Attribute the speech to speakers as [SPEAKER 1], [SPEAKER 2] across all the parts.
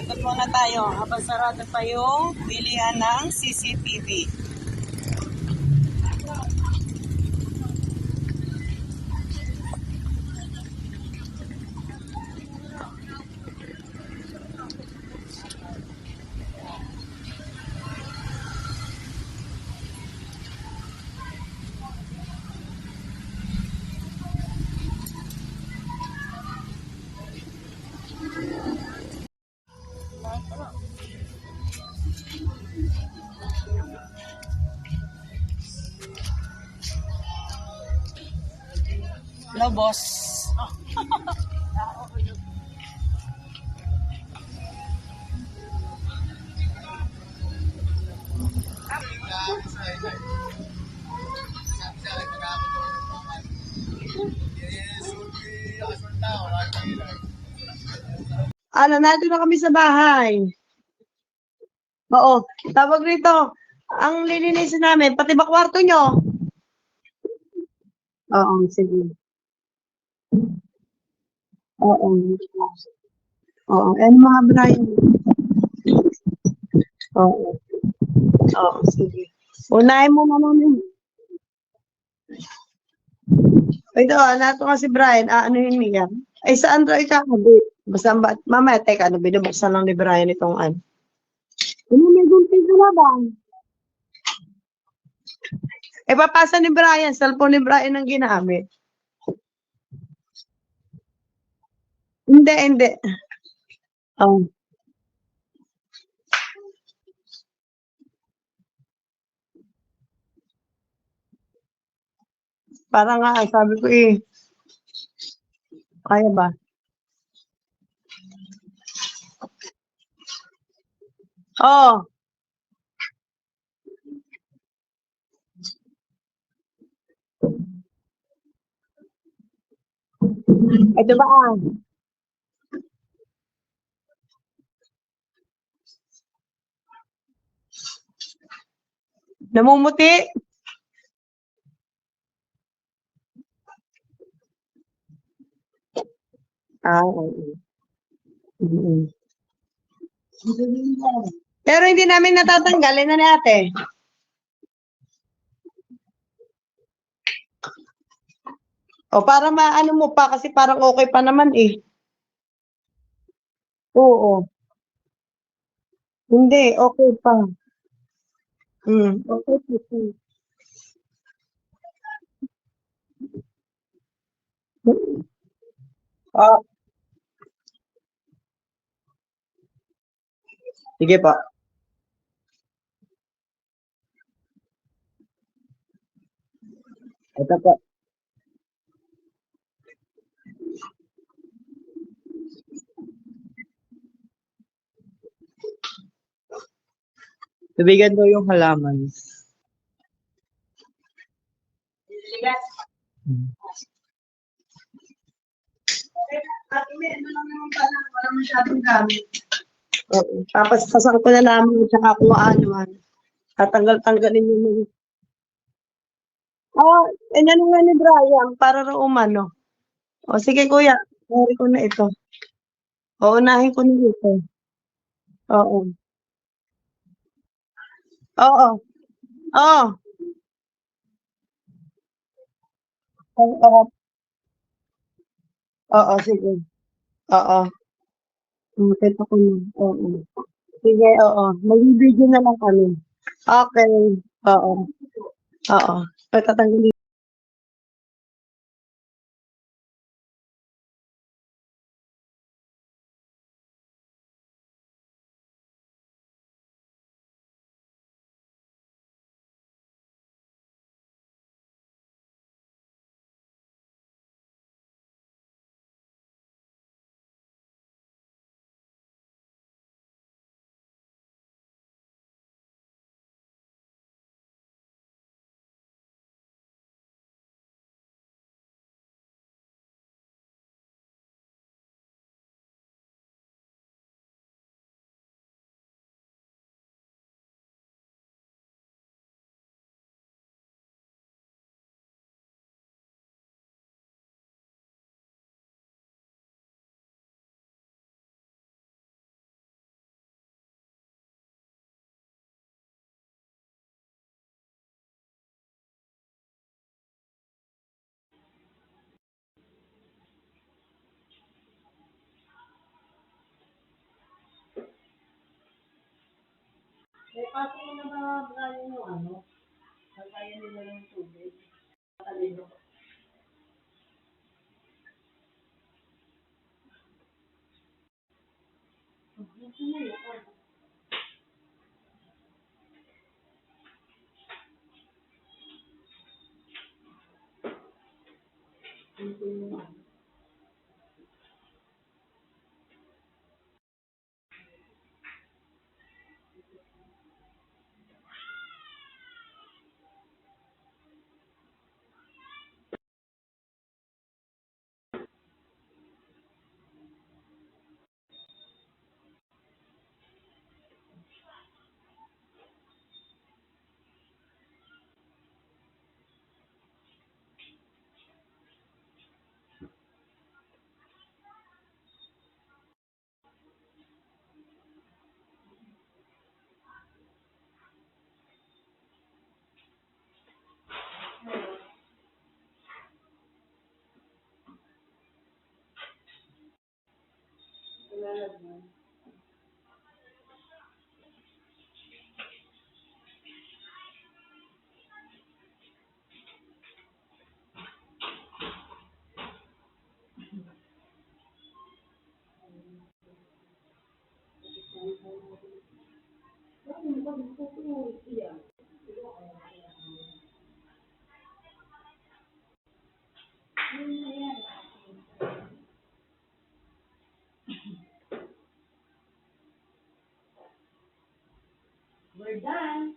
[SPEAKER 1] ikot muna tayo habang sarado pa yung bilihan ng CCTV. Hello, boss. Nandito na kami sa bahay. Oo. Tawag rito. Ang lilinisin namin, pati ba kwarto nyo? Oo, sige. Oo. Oo. Mga Brian. Oo. Oo, sige. Unahin mo na namin. Ito, nato nga si Brian. Anuhin niya. Ay, saan daw ikakabit? Basta, mamaya, teka, binubuksan lang ni Brian itong ano. May gunting ka na ba? Papasa ni Brian. Cellphone ni Brian ang ginamit. Hindi. Oh. Parang nga, sabi ko kaya ba? Oh. Ito ba? Namumuti? Oo. Mm. Pero hindi namin natatanggalin na ni ate. O para maano mo pa kasi parang okay pa naman eh. Oo. Hindi, okay pa. Okay pa. Ah, sige pa. Ito po. Tubigan daw yung halaman. At ano lang naman pala, wala masyadong gamit. Oo. Tapos pasang ko na namin tsaka kung ano. Tatanggal-tanggalin yung mga. Ano nga ni Brian para raw umano. O sige kuya, sorry ko na ito. Uunahin ko na ito. Oo. Oo. Oo. Oo. Oo, sige. Oo. Kita ko na. Oo. Sige, oo. Mag-video na lang kami. Okay. Oo. Oo. Patatanggalin. Kaso mo na ba yung ano, kaya nila ng tubig. Talino. We're done.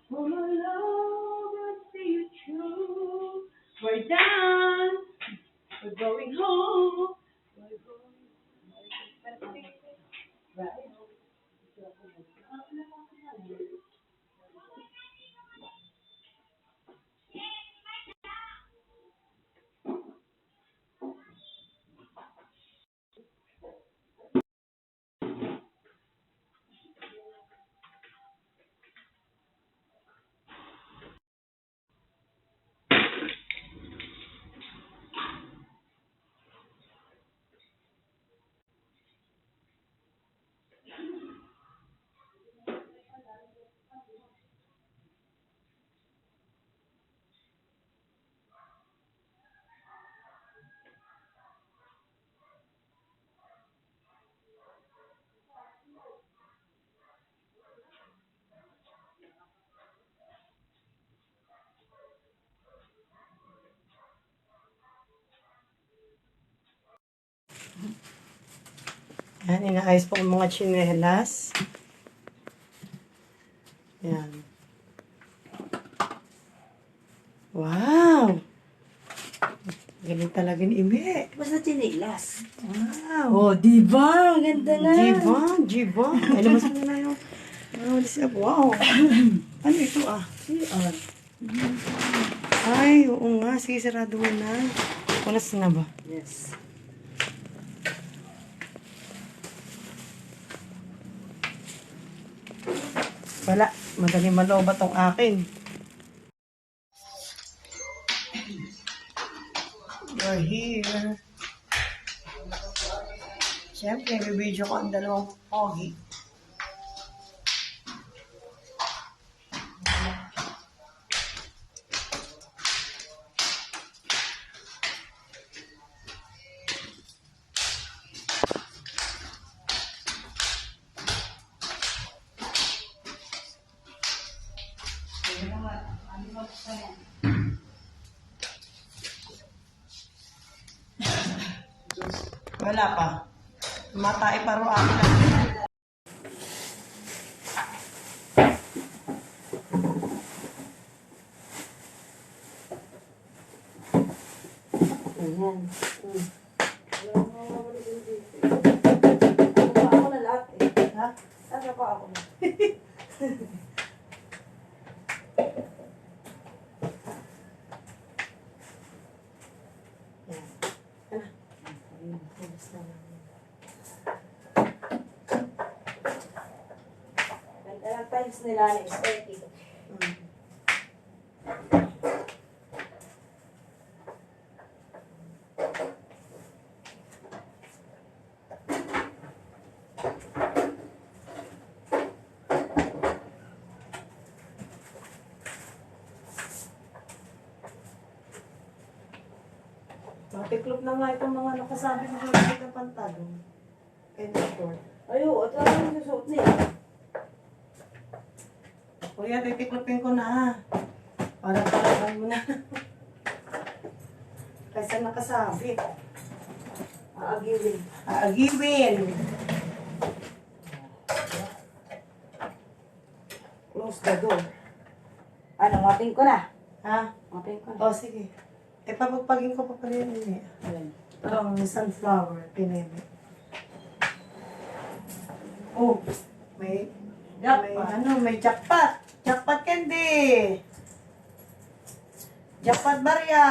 [SPEAKER 1] Oh, my love, I see you true. We're done. We're going home. We're going. Right? Yan, inaayos po ang mga tsinelas. Yan. Wow! Galing talaga ni Ime.
[SPEAKER 2] Basta chinilas.
[SPEAKER 1] Wow!
[SPEAKER 2] Oh, diba? Ang ganda na.
[SPEAKER 1] Jiba. Ay, labas mo na yung... Wow! Ano ito ah?
[SPEAKER 2] CR.
[SPEAKER 1] Ay, oo nga. Sige, sarado mo na. Punas na ba?
[SPEAKER 2] Yes.
[SPEAKER 1] Wala. Madali maloba tong akin. We're here. Siyempre, bibidyo ko ang dalawang pogi. Wala pa. Matay paro ako lang.
[SPEAKER 2] Ayan. Ako na lahat eh.
[SPEAKER 1] Ha?
[SPEAKER 2] Ano pa ako na?
[SPEAKER 1] Yan. Ano? Labas na lang.
[SPEAKER 2] Ganda ng times nila ni aesthetic.
[SPEAKER 3] Matiklop na nga itong mga nakasabi sa short ng pantalon. And short.
[SPEAKER 2] Ayo, at lang yung susuot niya.
[SPEAKER 3] Kuya, titiklopin ko na ha. Para talagang mo na. Kaysa nakasabit.
[SPEAKER 2] Aagilin.
[SPEAKER 3] Aagibin.
[SPEAKER 2] Close the door. Ano, maping ko na.
[SPEAKER 3] Ha?
[SPEAKER 2] Maping ko na.
[SPEAKER 3] O, sige. E, papagpagin ko pa pala yun eh.
[SPEAKER 2] Ayan.
[SPEAKER 3] Ito ang sunflower, pinili. Oh, may
[SPEAKER 2] Jackpot.
[SPEAKER 3] may jackpot. Jackpot candy. Jackpot barya.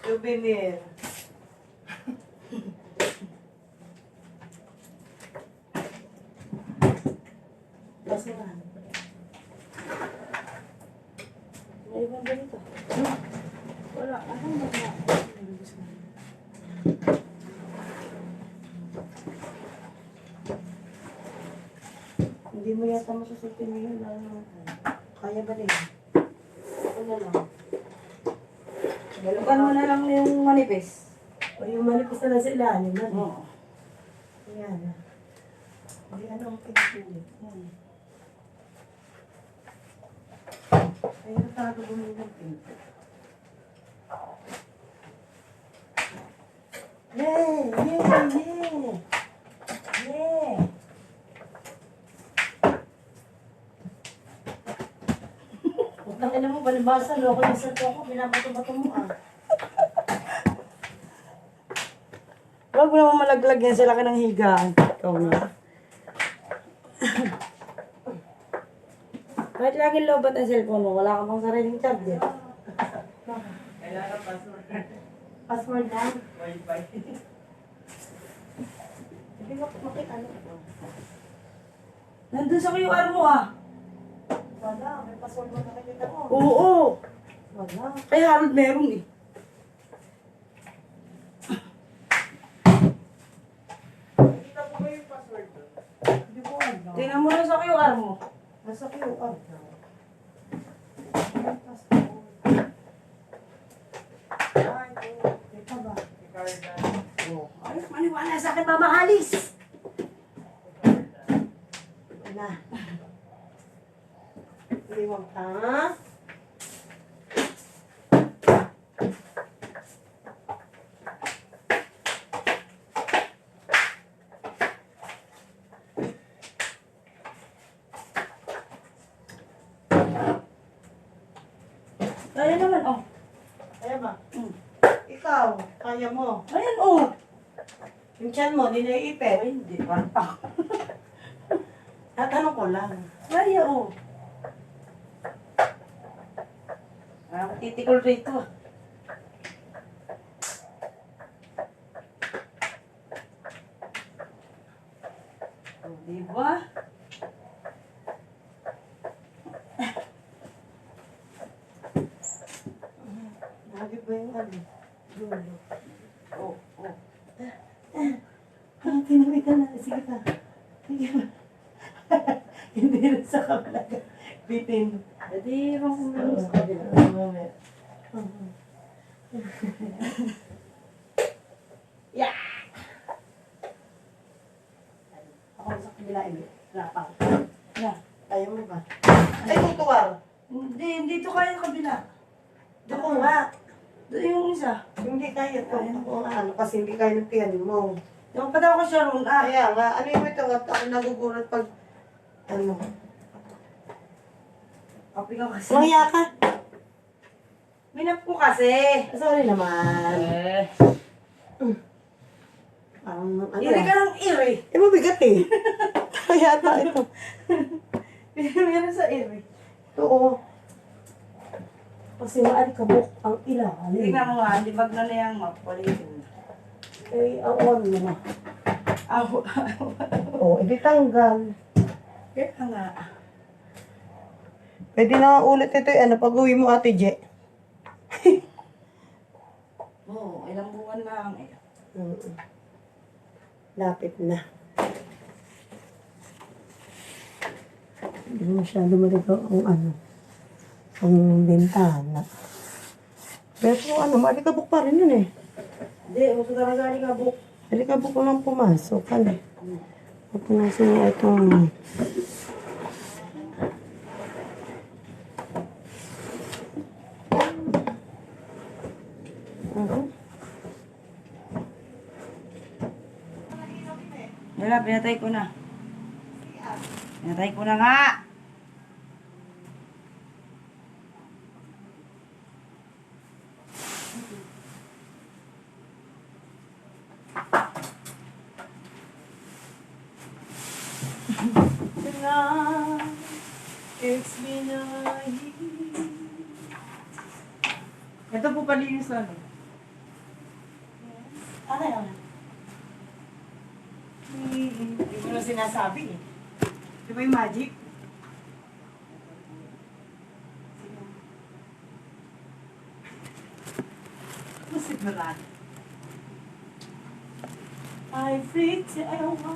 [SPEAKER 3] Souvenir. Basuran.
[SPEAKER 2] May ibang ganito. Wala. Anong wala?
[SPEAKER 3] Hindi mo yata masusultin mo yun. Kaya ba rin?
[SPEAKER 2] Ito na lang. Galugan mo na lang yung manipis.
[SPEAKER 3] O yung manipis na lang sa ilalim. Ano?
[SPEAKER 2] Oo.
[SPEAKER 3] Yan. Hindi ano ang pinipili. Ayun talaga bumili ng pinto. Yay! Yay! Yay! Yay! Utang ina mo, balibasa. Loko yung cellphone ko. Binabato-bato mo ah.
[SPEAKER 2] Huwag mo naman malaglag yan sa laki ng higaan. Ikaw na. Kahit laging lobat ang cellphone mo, wala ka pang sariling charger.
[SPEAKER 3] Password lang.
[SPEAKER 2] Hindi ko makita ano. Nandun sa QR mo ah.
[SPEAKER 3] Wala, may password mo nakikita ko.
[SPEAKER 2] Oo.
[SPEAKER 3] Wala.
[SPEAKER 2] Kay Harold meron eh.
[SPEAKER 3] Nakita ko ba yung password doon? Hindi ko alam.
[SPEAKER 2] Tingnan mo lang sa QR mo.
[SPEAKER 3] Nasa QR daw. Ito ba?
[SPEAKER 2] Oh. Ayos, maniwala sa akin, Mama Alice.
[SPEAKER 3] Na. Liwag ka.
[SPEAKER 2] Kaya naman, oh.
[SPEAKER 3] Kaya ba?
[SPEAKER 2] Mm.
[SPEAKER 3] Ikaw, kaya mo.
[SPEAKER 2] Ayan, oh.
[SPEAKER 3] Yung tiyan mo, di naiipit.
[SPEAKER 2] Ay, hindi pa.
[SPEAKER 3] Tatanong ko lang.
[SPEAKER 2] Kaya, oh. Ako titikol rito. Oh, diba?
[SPEAKER 3] Lagi ba yung ano? Dulo.
[SPEAKER 2] Oh, oh.
[SPEAKER 3] Tinawid ka na. Sige ka. Sige ba? Hindi rin sa kabila. Bitin.
[SPEAKER 2] Jadi, bang kumulong sa kabila.
[SPEAKER 3] Mamaya.
[SPEAKER 2] Yeah!
[SPEAKER 3] Ako sa kabila, hindi. Rapang.
[SPEAKER 2] Yeah.
[SPEAKER 3] Ayaw mo ba? Ay, tutuwar.
[SPEAKER 2] Hindi, dito kaya yung kabila.
[SPEAKER 3] Doon ko nga.
[SPEAKER 2] Doon yung isa.
[SPEAKER 3] Hindi kaya to. Ako nga, ano, kasi hindi kaya ng tiyan mo.
[SPEAKER 2] Yung pataw ko siya ron, ah.
[SPEAKER 3] Kaya nga, ano yung ito? Ako nagugulat pag, ano.
[SPEAKER 2] Kapi ka kasi.
[SPEAKER 3] Maya ka.
[SPEAKER 2] Minap ko kasi.
[SPEAKER 3] Sorry naman.
[SPEAKER 2] Eh.
[SPEAKER 3] Ano
[SPEAKER 2] Iri ka ng iri.
[SPEAKER 3] Eh, mabigat eh. Kaya ata ito.
[SPEAKER 2] Meron sa iri.
[SPEAKER 3] Oo. Kasi maalikabok ang ilalim.
[SPEAKER 2] Tingnan mo nga, libag na na yung map. Palitin.
[SPEAKER 3] Eh, ang on mo na.
[SPEAKER 2] Aw,
[SPEAKER 3] Oh, edi tanggal.
[SPEAKER 2] kaya nga.
[SPEAKER 3] Pwede na ulit ito ano, pag-uwi mo Ate Je.
[SPEAKER 2] Oo, ilang buwan lang eh.
[SPEAKER 3] Lapit na. Hindi masyado malito ang ano, ang bintana. Pero ano, malikabok pa rin yun eh.
[SPEAKER 2] Hindi, gusto talaga ni Kabuk.
[SPEAKER 3] Malikabok ko lang pumasok. Ano? Pupunasin niya itong...
[SPEAKER 2] Wala, pinatay ko na. Pinatay ko na nga. Ito po palinis ano.
[SPEAKER 3] Ano yun?
[SPEAKER 2] Hindi mo na sinasabi eh. Di ba yung magic? Sigurado.
[SPEAKER 3] I free to... Ay, oh, oh.